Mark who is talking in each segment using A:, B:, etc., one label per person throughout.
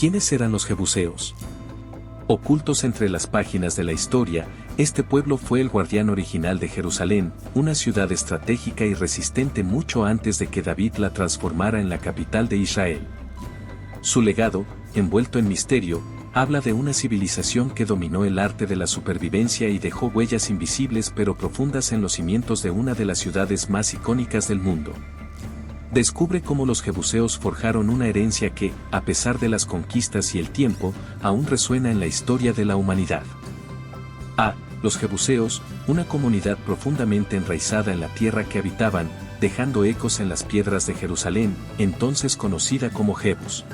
A: ¿Quiénes eran los jebuseos? Ocultos entre las páginas de la historia, este pueblo fue el guardián original de Jerusalén, una ciudad estratégica y resistente mucho antes de que David la transformara en la capital de Israel. Su legado, envuelto en misterio, habla de una civilización que dominó el arte de la supervivencia y dejó huellas invisibles pero profundas en los cimientos de una de las ciudades más icónicas del mundo. Descubre cómo los jebuseos forjaron una herencia que, a pesar de las conquistas y el tiempo, aún resuena en la historia de la humanidad. Los jebuseos, una comunidad profundamente enraizada en la tierra que habitaban, dejando ecos en las piedras de Jerusalén, entonces conocida como Jebus.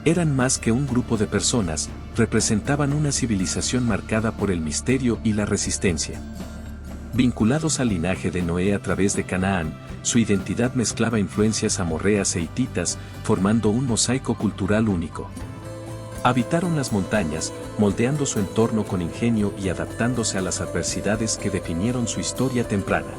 A: Eran más que un grupo de personas, representaban una civilización marcada por el misterio y la resistencia. Vinculados al linaje de Noé a través de Canaán, su identidad mezclaba influencias amorreas e hititas, formando un mosaico cultural único. Habitaron las montañas, moldeando su entorno con ingenio y adaptándose a las adversidades que definieron su historia temprana.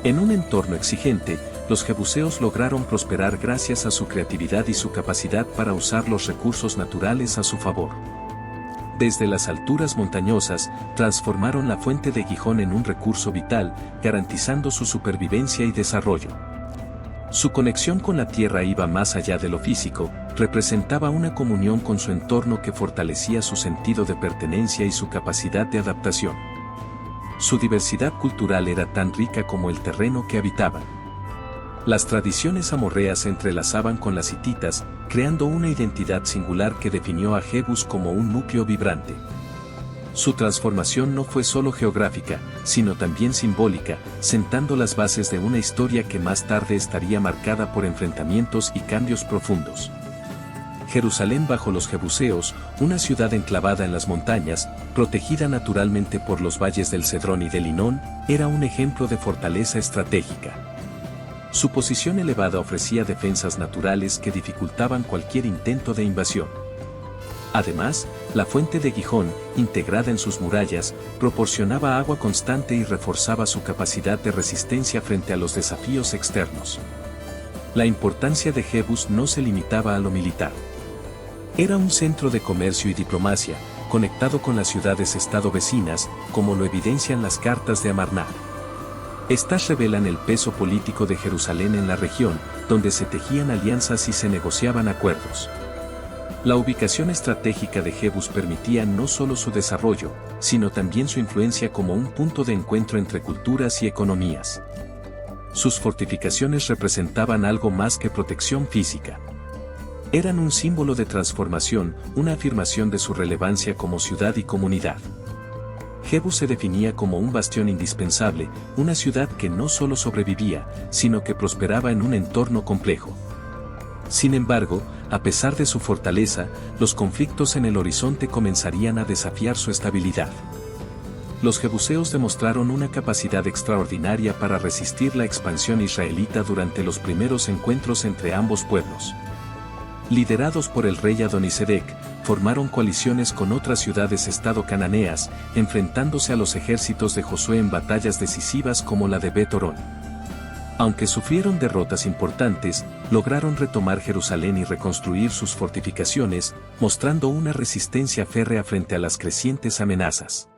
A: En un entorno exigente, los jebuseos lograron prosperar gracias a su creatividad y su capacidad para usar los recursos naturales a su favor. Desde las alturas montañosas, transformaron la fuente de Gihón en un recurso vital, garantizando su supervivencia y desarrollo. Su conexión con la tierra iba más allá de lo físico, representaba una comunión con su entorno que fortalecía su sentido de pertenencia y su capacidad de adaptación. Su diversidad cultural era tan rica como el terreno que habitaban. Las tradiciones amorreas se entrelazaban con las hititas, creando una identidad singular que definió a Jebus como un núcleo vibrante. Su transformación no fue solo geográfica, sino también simbólica, sentando las bases de una historia que más tarde estaría marcada por enfrentamientos y cambios profundos. Jerusalén bajo los jebuseos, una ciudad enclavada en las montañas, protegida naturalmente por los valles del Cedrón y del Hinón, era un ejemplo de fortaleza estratégica. Su posición elevada ofrecía defensas naturales que dificultaban cualquier intento de invasión. Además, la fuente de Gihón, integrada en sus murallas, proporcionaba agua constante y reforzaba su capacidad de resistencia frente a los desafíos externos. La importancia de Jebus no se limitaba a lo militar. Era un centro de comercio y diplomacia, conectado con las ciudades-estado vecinas, como lo evidencian las cartas de Amarna. Estas revelan el peso político de Jerusalén en la región, donde se tejían alianzas y se negociaban acuerdos. La ubicación estratégica de Jebus permitía no solo su desarrollo, sino también su influencia como un punto de encuentro entre culturas y economías. Sus fortificaciones representaban algo más que protección física. Eran un símbolo de transformación, una afirmación de su relevancia como ciudad y comunidad. Jebus se definía como un bastión indispensable, una ciudad que no solo sobrevivía, sino que prosperaba en un entorno complejo. Sin embargo, a pesar de su fortaleza, los conflictos en el horizonte comenzarían a desafiar su estabilidad. Los jebuseos demostraron una capacidad extraordinaria para resistir la expansión israelita durante los primeros encuentros entre ambos pueblos. Liderados por el rey Adonisedec, formaron coaliciones con otras ciudades-estado cananeas, enfrentándose a los ejércitos de Josué en batallas decisivas como la de Bet-Horón. Aunque sufrieron derrotas importantes, lograron retomar Jerusalén y reconstruir sus fortificaciones, mostrando una resistencia férrea frente a las crecientes amenazas.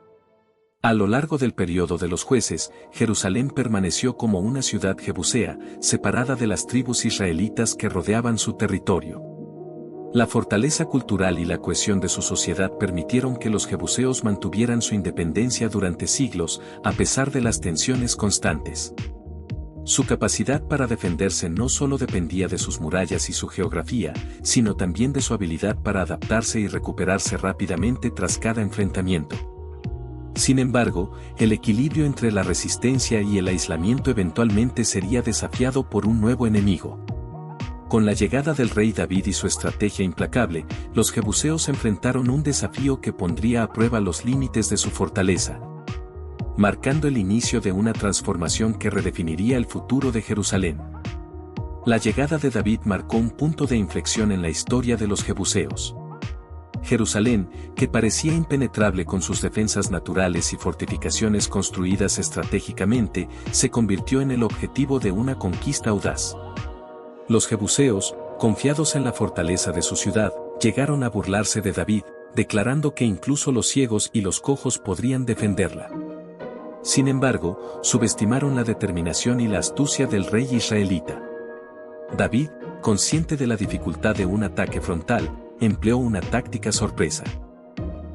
A: A lo largo del periodo de los jueces, Jerusalén permaneció como una ciudad jebusea, separada de las tribus israelitas que rodeaban su territorio. La fortaleza cultural y la cohesión de su sociedad permitieron que los jebuseos mantuvieran su independencia durante siglos, a pesar de las tensiones constantes. Su capacidad para defenderse no solo dependía de sus murallas y su geografía, sino también de su habilidad para adaptarse y recuperarse rápidamente tras cada enfrentamiento. Sin embargo, el equilibrio entre la resistencia y el aislamiento eventualmente sería desafiado por un nuevo enemigo. Con la llegada del rey David y su estrategia implacable, los jebuseos enfrentaron un desafío que pondría a prueba los límites de su fortaleza, marcando el inicio de una transformación que redefiniría el futuro de Jerusalén. La llegada de David marcó un punto de inflexión en la historia de los jebuseos. Jerusalén, que parecía impenetrable con sus defensas naturales y fortificaciones construidas estratégicamente, se convirtió en el objetivo de una conquista audaz. Los jebuseos, confiados en la fortaleza de su ciudad, Llegaron a burlarse de David, declarando que incluso los ciegos y los cojos podrían defenderla. Sin embargo, subestimaron la determinación y la astucia del rey israelita. David, consciente de la dificultad de un ataque frontal, empleó una táctica sorpresa.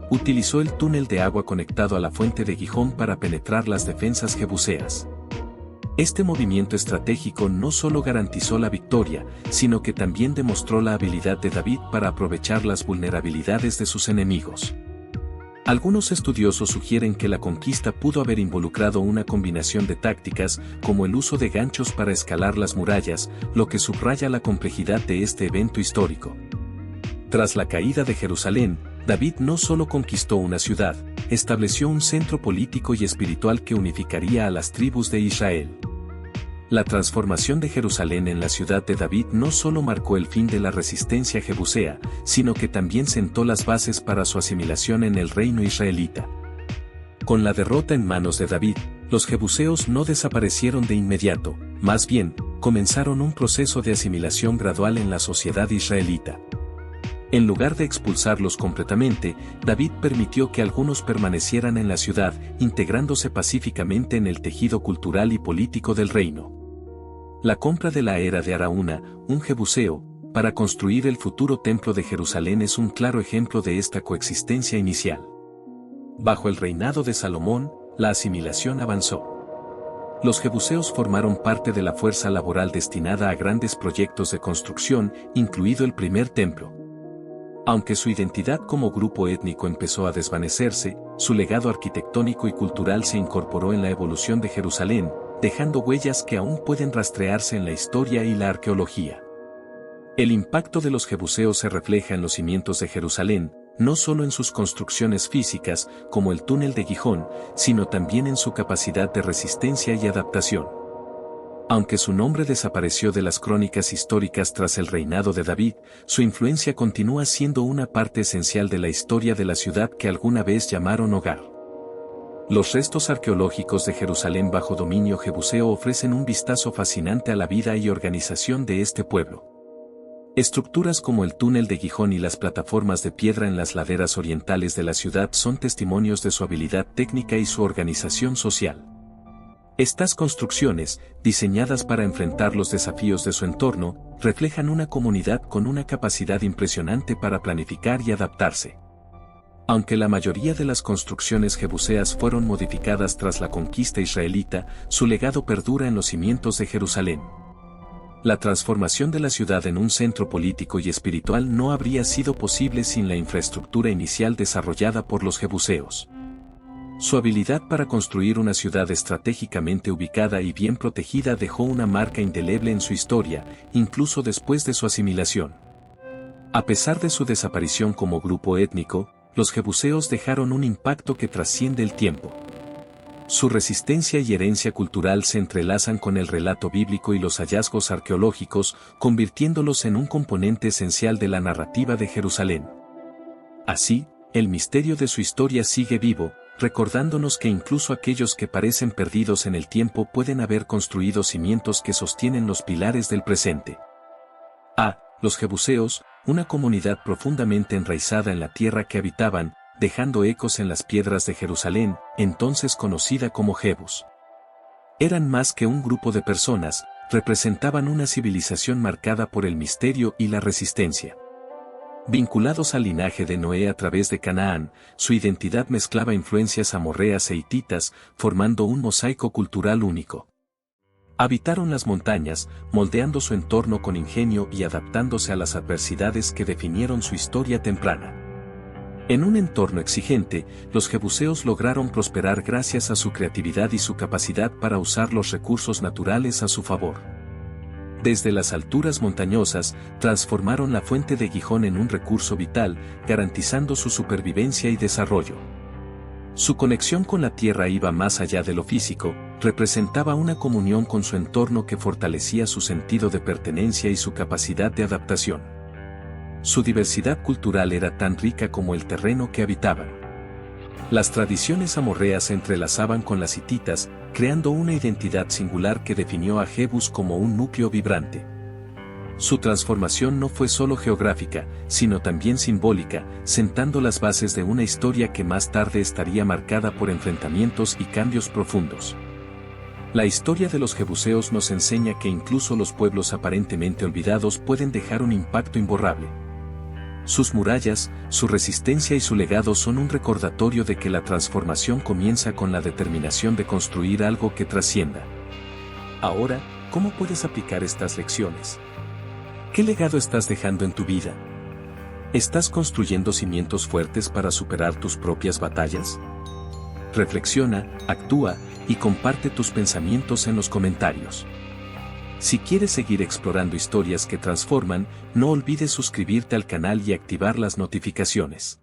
A: Utilizó el túnel de agua conectado a la fuente de Gijón para penetrar las defensas jebuseas. Este movimiento estratégico no solo garantizó la victoria, sino que también demostró la habilidad de David para aprovechar las vulnerabilidades de sus enemigos. Algunos estudiosos sugieren que la conquista pudo haber involucrado una combinación de tácticas, como el uso de ganchos para escalar las murallas, lo que subraya la complejidad de este evento histórico. Tras la caída de Jerusalén, David no solo conquistó una ciudad, estableció un centro político y espiritual que unificaría a las tribus de Israel. La transformación de Jerusalén en la ciudad de David no solo marcó el fin de la resistencia jebusea, sino que también sentó las bases para su asimilación en el reino israelita. Con la derrota en manos de David, los jebuseos no desaparecieron de inmediato, más bien, comenzaron un proceso de asimilación gradual en la sociedad israelita. En lugar de expulsarlos completamente, David permitió que algunos permanecieran en la ciudad, integrándose pacíficamente en el tejido cultural y político del reino. La compra de la era de Araúna, un jebuseo, para construir el futuro templo de Jerusalén es un claro ejemplo de esta coexistencia inicial. Bajo el reinado de Salomón, la asimilación avanzó. Los jebuseos formaron parte de la fuerza laboral destinada a grandes proyectos de construcción, incluido el primer templo. Aunque su identidad como grupo étnico empezó a desvanecerse, su legado arquitectónico y cultural se incorporó en la evolución de Jerusalén, dejando huellas que aún pueden rastrearse en la historia y la arqueología. El impacto de los jebuseos se refleja en los cimientos de Jerusalén, no solo en sus construcciones físicas, como el túnel de Gijón, sino también en su capacidad de resistencia y adaptación. Aunque su nombre desapareció de las crónicas históricas tras el reinado de David, su influencia continúa siendo una parte esencial de la historia de la ciudad que alguna vez llamaron hogar. Los restos arqueológicos de Jerusalén bajo dominio jebuseo ofrecen un vistazo fascinante a la vida y organización de este pueblo. Estructuras como el túnel de Gijón y las plataformas de piedra en las laderas orientales de la ciudad son testimonios de su habilidad técnica y su organización social. Estas construcciones, diseñadas para enfrentar los desafíos de su entorno, reflejan una comunidad con una capacidad impresionante para planificar y adaptarse. Aunque la mayoría de las construcciones jebuseas fueron modificadas tras la conquista israelita, su legado perdura en los cimientos de Jerusalén. La transformación de la ciudad en un centro político y espiritual no habría sido posible sin la infraestructura inicial desarrollada por los jebuseos. Su habilidad para construir una ciudad estratégicamente ubicada y bien protegida dejó una marca indeleble en su historia, incluso después de su asimilación. A pesar de su desaparición como grupo étnico, los jebuseos dejaron un impacto que trasciende el tiempo. Su resistencia y herencia cultural se entrelazan con el relato bíblico y los hallazgos arqueológicos, convirtiéndolos en un componente esencial de la narrativa de Jerusalén. Así, el misterio de su historia sigue vivo, recordándonos que incluso aquellos que parecen perdidos en el tiempo pueden haber construido cimientos que sostienen los pilares del presente. Los jebuseos, una comunidad profundamente enraizada en la tierra que habitaban, dejando ecos en las piedras de Jerusalén, entonces conocida como Jebus. Eran más que un grupo de personas, representaban una civilización marcada por el misterio y la resistencia. Vinculados al linaje de Noé a través de Canaán, su identidad mezclaba influencias amorreas e hititas, formando un mosaico cultural único. Habitaron las montañas, moldeando su entorno con ingenio y adaptándose a las adversidades que definieron su historia temprana. En un entorno exigente, los jebuseos lograron prosperar gracias a su creatividad y su capacidad para usar los recursos naturales a su favor. Desde las alturas montañosas, transformaron la fuente de Gijón en un recurso vital, garantizando su supervivencia y desarrollo. Su conexión con la tierra iba más allá de lo físico, representaba una comunión con su entorno que fortalecía su sentido de pertenencia y su capacidad de adaptación. Su diversidad cultural era tan rica como el terreno que habitaban. Las tradiciones amorreas se entrelazaban con las hititas, creando una identidad singular que definió a Jebus como un núcleo vibrante. Su transformación no fue solo geográfica, sino también simbólica, sentando las bases de una historia que más tarde estaría marcada por enfrentamientos y cambios profundos. La historia de los jebuseos nos enseña que incluso los pueblos aparentemente olvidados pueden dejar un impacto imborrable. Sus murallas, su resistencia y su legado son un recordatorio de que la transformación comienza con la determinación de construir algo que trascienda. Ahora, ¿cómo puedes aplicar estas lecciones? ¿Qué legado estás dejando en tu vida? ¿Estás construyendo cimientos fuertes para superar tus propias batallas? Reflexiona, actúa y comparte tus pensamientos en los comentarios. Si quieres seguir explorando historias que transforman, no olvides suscribirte al canal y activar las notificaciones.